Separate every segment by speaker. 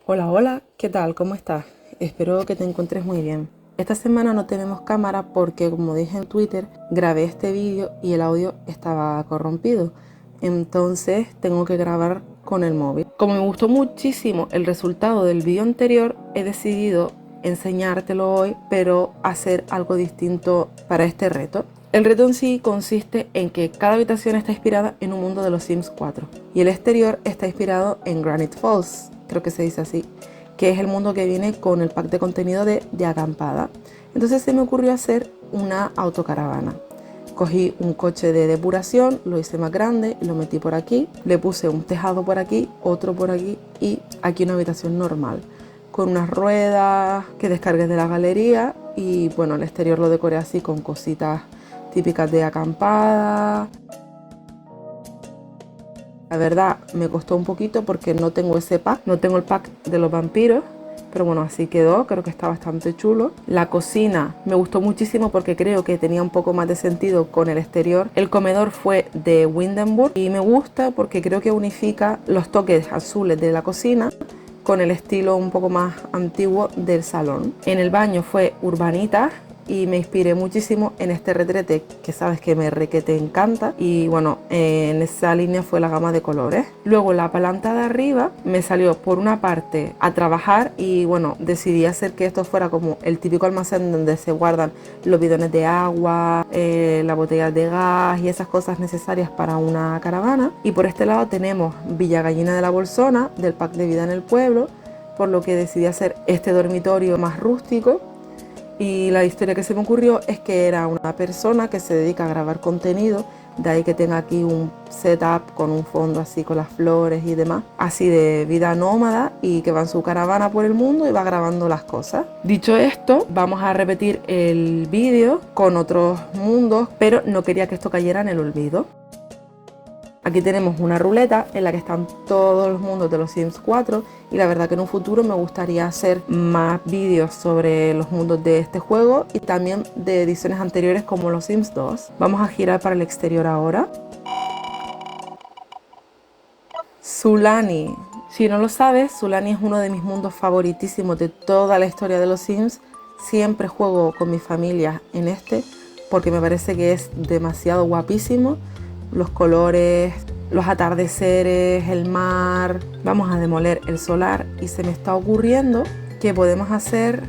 Speaker 1: Hola, hola, ¿qué tal? ¿Cómo estás? Espero que te encuentres muy bien. Esta semana no tenemos cámara porque, como dije en Twitter, grabé este vídeo y el audio estaba corrompido. Entonces tengo que grabar con el móvil. Como me gustó muchísimo el resultado del vídeo anterior, he decidido enseñártelo hoy, pero hacer algo distinto para este reto. El reto en sí consiste en que cada habitación está inspirada en un mundo de los Sims 4 y el exterior está inspirado en Granite Falls, creo que se dice así, que es el mundo que viene con el pack de contenido de acampada. Entonces se me ocurrió hacer una autocaravana. Cogí un coche de depuración, lo hice más grande, lo metí por aquí, le puse un tejado por aquí, otro por aquí y aquí una habitación normal, con unas ruedas que descargué de la galería y bueno, el exterior lo decoré así con cositas típicas de acampada. La verdad me costó un poquito porque no tengo ese pack, no tengo el pack de los vampiros, pero bueno, así quedó, creo que está bastante chulo. La cocina me gustó muchísimo porque creo que tenía un poco más de sentido con el exterior. El comedor fue de Windenburg y me gusta porque creo que unifica los toques azules de la cocina con el estilo un poco más antiguo del salón. En el baño fue Urbanita y me inspiré muchísimo en este retrete que sabes que me requete encanta y bueno, en esa línea fue la gama de colores. Luego la palanca de arriba me salió por una parte a trabajar y bueno, decidí hacer que esto fuera como el típico almacén donde se guardan los bidones de agua, las botellas de gas y esas cosas necesarias para una caravana. Y por este lado tenemos Villa Gallina de la Bolsona del pack de vida en el pueblo, por lo que decidí hacer este dormitorio más rústico. Y la historia que se me ocurrió es que era una persona que se dedica a grabar contenido, de ahí que tenga aquí un setup con un fondo así con las flores y demás, así de vida nómada y que va en su caravana por el mundo y va grabando las cosas. Dicho esto, vamos a repetir el vídeo con otros mundos, pero no quería que esto cayera en el olvido. Aquí tenemos una ruleta en la que están todos los mundos de los Sims 4 y la verdad que en un futuro me gustaría hacer más vídeos sobre los mundos de este juego y también de ediciones anteriores como los Sims 2. Vamos a girar para el exterior ahora. Sulani. Si no lo sabes, Sulani es uno de mis mundos favoritísimos de toda la historia de los Sims. Siempre juego con mi familia en este porque me parece que es demasiado guapísimo. Los colores, los atardeceres, el mar. Vamos a demoler el solar y se me está ocurriendo que podemos hacer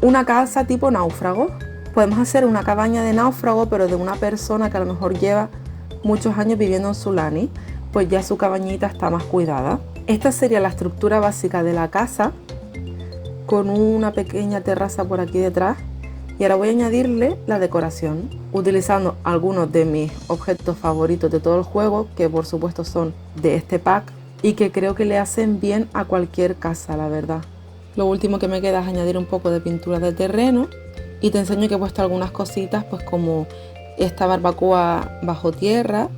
Speaker 1: una casa tipo náufrago. Podemos hacer una cabaña de náufrago, pero de una persona que a lo mejor lleva muchos años viviendo en Sulani, pues ya su cabañita está más cuidada. Esta sería la estructura básica de la casa, con una pequeña terraza por aquí detrás. Y ahora voy a añadirle la decoración, utilizando algunos de mis objetos favoritos de todo el juego, que por supuesto son de este pack y que creo que le hacen bien a cualquier casa, la verdad. Lo último que me queda es añadir un poco de pintura de terreno y te enseño que he puesto algunas cositas, pues como esta barbacoa bajo tierra,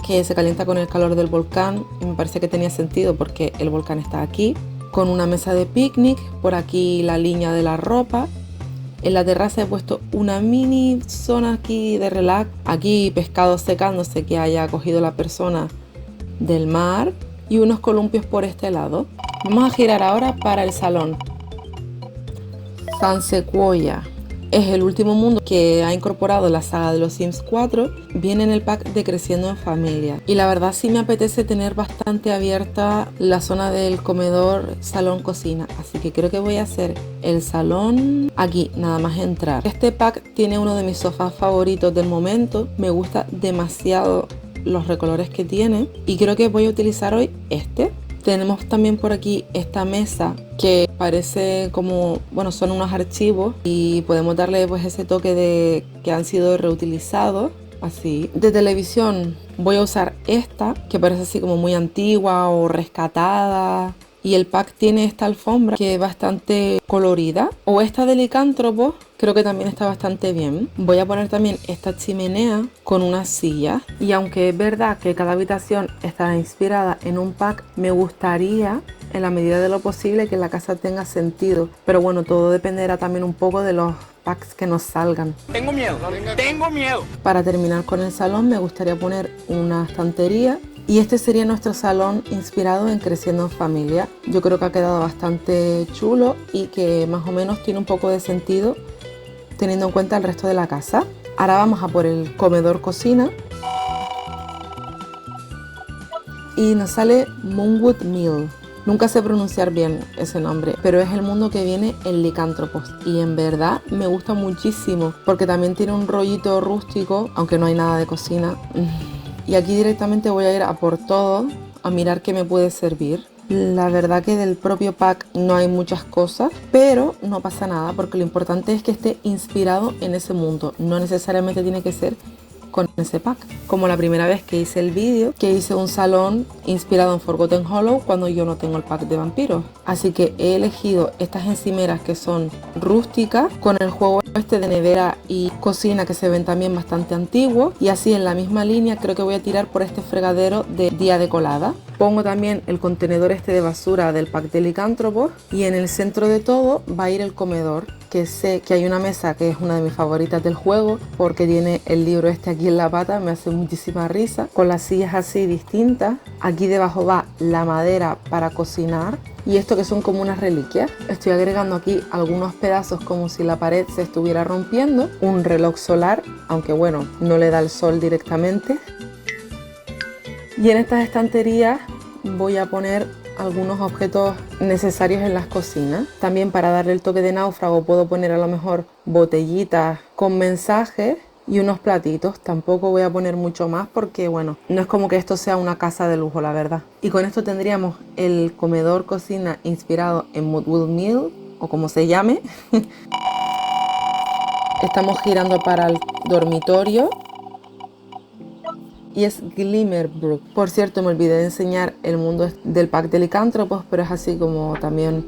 Speaker 1: que se calienta con el calor del volcán y me parece que tenía sentido porque el volcán está aquí, con una mesa de picnic, por aquí la línea de la ropa. En la terraza he puesto una mini zona aquí de relax, aquí pescado secándose que haya cogido la persona del mar y unos columpios por este lado. Vamos a girar ahora para el salón. San Sequoia es el último mundo que ha incorporado la saga de los Sims 4, viene en el pack de Creciendo en Familia y la verdad sí me apetece tener bastante abierta la zona del comedor, salón, cocina, así que creo que voy a hacer el salón aquí, nada más entrar. Este pack tiene uno de mis sofás favoritos del momento, me gusta demasiado los recolores que tiene y creo que voy a utilizar hoy este. Tenemos también por aquí esta mesa que parece como, bueno, son unos archivos y podemos darle pues ese toque de que han sido reutilizados, así. De televisión voy a usar esta que parece así como muy antigua o rescatada. Y el pack tiene esta alfombra que es bastante colorida. O esta de licántropo, creo que también está bastante bien. Voy a poner también esta chimenea con una silla. Y aunque es verdad que cada habitación está inspirada en un pack, me gustaría, en la medida de lo posible, que la casa tenga sentido. Pero bueno, todo dependerá también un poco de los packs que nos salgan.
Speaker 2: Tengo miedo.
Speaker 1: Para terminar con el salón me gustaría poner una estantería Y este sería nuestro salón inspirado en Creciendo en Familia. Yo creo que ha quedado bastante chulo y que más o menos tiene un poco de sentido teniendo en cuenta el resto de la casa. Ahora vamos a por el comedor cocina. Y nos sale Moonwood Mill. Nunca sé pronunciar bien ese nombre, pero es el mundo que viene en licántropos. Y en verdad me gusta muchísimo porque también tiene un rollito rústico, aunque no hay nada de cocina. Y aquí directamente voy a ir a por todo, a mirar qué me puede servir. La verdad que del propio pack no hay muchas cosas, pero no pasa nada porque lo importante es que esté inspirado en ese mundo. No necesariamente tiene que ser con ese pack. Como la primera vez que hice el vídeo, que hice un salón inspirado en Forgotten Hollow cuando yo no tengo el pack de vampiros. Así que he elegido estas encimeras que son rústicas, con el juego este de nevera y cocina que se ven también bastante antiguos. Y así en la misma línea creo que voy a tirar por este fregadero de día de colada. Pongo también el contenedor este de basura del pack de licántropos y en el centro de todo va a ir el comedor, que sé que hay una mesa que es una de mis favoritas del juego porque tiene el libro este aquí en la pata, me hace muchísima risa, con las sillas así distintas. Aquí debajo va la madera para cocinar y esto que son como unas reliquias. Estoy agregando aquí algunos pedazos como si la pared se estuviera rompiendo, un reloj solar, aunque bueno, no le da el sol directamente. Y en estas estanterías voy a poner algunos objetos necesarios en las cocinas. También para darle el toque de náufrago puedo poner a lo mejor botellitas con mensajes y unos platitos. Tampoco voy a poner mucho más porque bueno, no es como que esto sea una casa de lujo, la verdad. Y con esto tendríamos el comedor cocina inspirado en Moonwood Mill o como se llame. Estamos girando para el dormitorio. Y es Glimmerbrook. Por cierto, me olvidé de enseñar el mundo del pack de licántropos, pero es así como también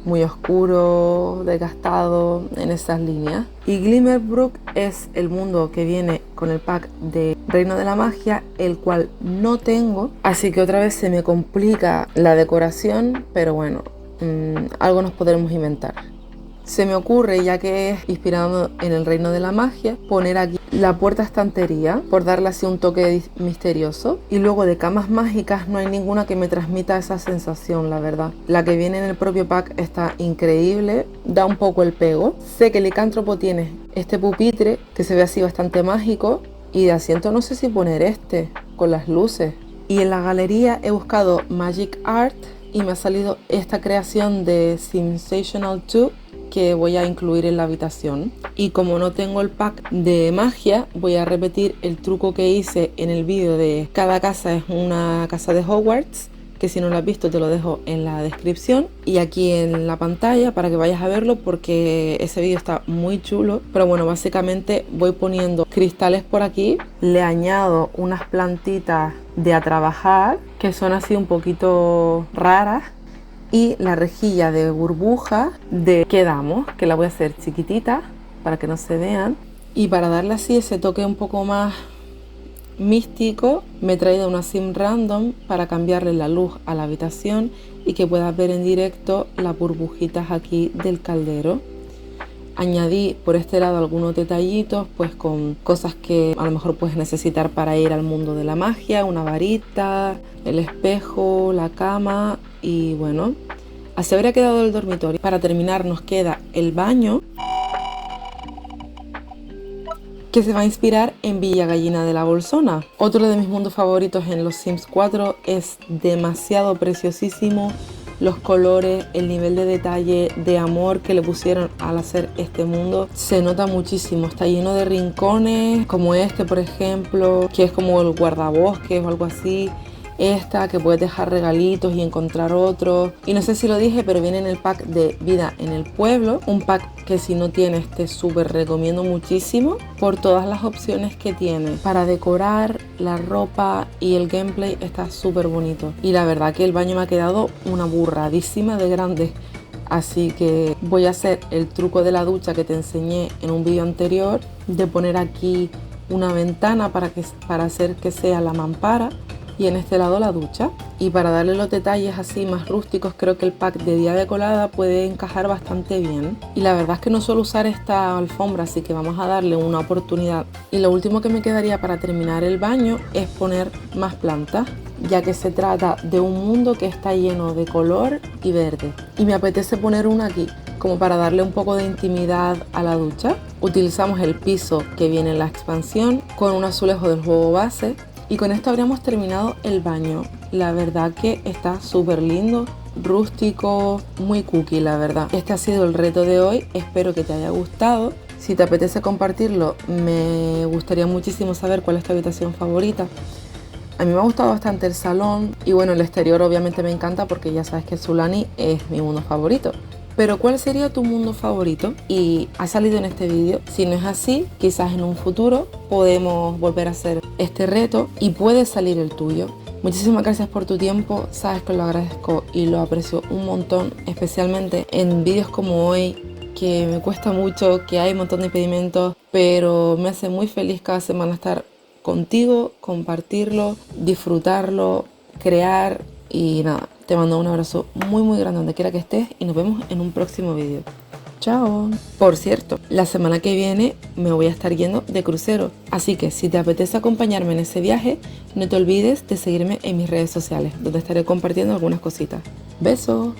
Speaker 1: muy oscuro, desgastado en esas líneas. Y Glimmerbrook es el mundo que viene con el pack de Reino de la Magia, el cual no tengo, así que otra vez se me complica la decoración, pero bueno, algo nos podremos inventar. Se me ocurre, ya que es inspirado en el Reino de la Magia, poner aquí la puerta estantería por darle así un toque misterioso. Y luego de camas mágicas no hay ninguna que me transmita esa sensación, la verdad. La que viene en el propio pack está increíble, da un poco el pego. Sé que el licántropo tiene este pupitre que se ve así bastante mágico y de asiento no sé si poner este con las luces. Y en la galería he buscado Magic Art y me ha salido esta creación de Sensational 2 que voy a incluir en la habitación. Y como no tengo el pack de magia, voy a repetir el truco que hice en el vídeo de cada casa es una casa de Hogwarts, que si no lo has visto te lo dejo en la descripción y aquí en la pantalla para que vayas a verlo porque ese vídeo está muy chulo. Pero bueno, básicamente voy poniendo cristales por aquí, le añado unas plantitas de a trabajar que son así un poquito raras y la rejilla de burbuja de Quedamos, que la voy a hacer chiquitita para que no se vean. Y para darle así ese toque un poco más místico, me he traído una sim random para cambiarle la luz a la habitación y que puedas ver en directo las burbujitas aquí del caldero. Añadí por este lado algunos detallitos, pues con cosas que a lo mejor puedes necesitar para ir al mundo de la magia, una varita, el espejo, la cama y bueno, así habría quedado el dormitorio. Para terminar nos queda el baño, que se va a inspirar en Villa Gallina de la Bolsona. Otro de mis mundos favoritos en los Sims 4, es demasiado preciosísimo. Los colores, el nivel de detalle, de amor que le pusieron al hacer este mundo, se nota muchísimo. Está lleno de rincones, como este por ejemplo, que es como el guardabosques o algo así. Esta que puedes dejar regalitos y encontrar otros. Y no sé si lo dije, pero viene en el pack de Vida en el Pueblo. Un pack que si no tienes te súper recomiendo muchísimo por todas las opciones que tiene. Para decorar, la ropa y el gameplay está súper bonito. Y la verdad que el baño me ha quedado una burradísima de grande. Así que voy a hacer el truco de la ducha que te enseñé en un vídeo anterior. De poner aquí una ventana para hacer que sea la mampara. y en este lado la ducha. Y para darle los detalles así más rústicos, creo que el pack de día de colada puede encajar bastante bien. Y la verdad es que no suelo usar esta alfombra, así que vamos a darle una oportunidad. Y lo último que me quedaría para terminar el baño es poner más plantas, ya que se trata de un mundo que está lleno de color y verde. Y me apetece poner una aquí, como para darle un poco de intimidad a la ducha. Utilizamos el piso que viene en la expansión con un azulejo del juego base. Y con esto habríamos terminado el baño. La verdad que está súper lindo, rústico, muy cookie, la verdad. Este ha sido el reto de hoy, espero que te haya gustado. Si te apetece compartirlo, me gustaría muchísimo saber cuál es tu habitación favorita. A mí me ha gustado bastante el salón y bueno, el exterior obviamente me encanta porque ya sabes que Sulani es mi mundo favorito. Pero ¿cuál sería tu mundo favorito? Y ha salido en este vídeo. Si no es así, quizás en un futuro podemos volver a hacer este reto y puede salir el tuyo. Muchísimas gracias por tu tiempo, sabes que lo agradezco y lo aprecio un montón, especialmente en vídeos como hoy, que me cuesta mucho, que hay un montón de impedimentos, pero me hace muy feliz cada semana estar contigo, compartirlo, disfrutarlo, crear y nada. Te mando un abrazo muy grande donde quiera que estés y nos vemos en un próximo vídeo. Chao. Por cierto, la semana que viene me voy a estar yendo de crucero, así que si te apetece acompañarme en ese viaje, no te olvides de seguirme en mis redes sociales, donde estaré compartiendo algunas cositas. Besos.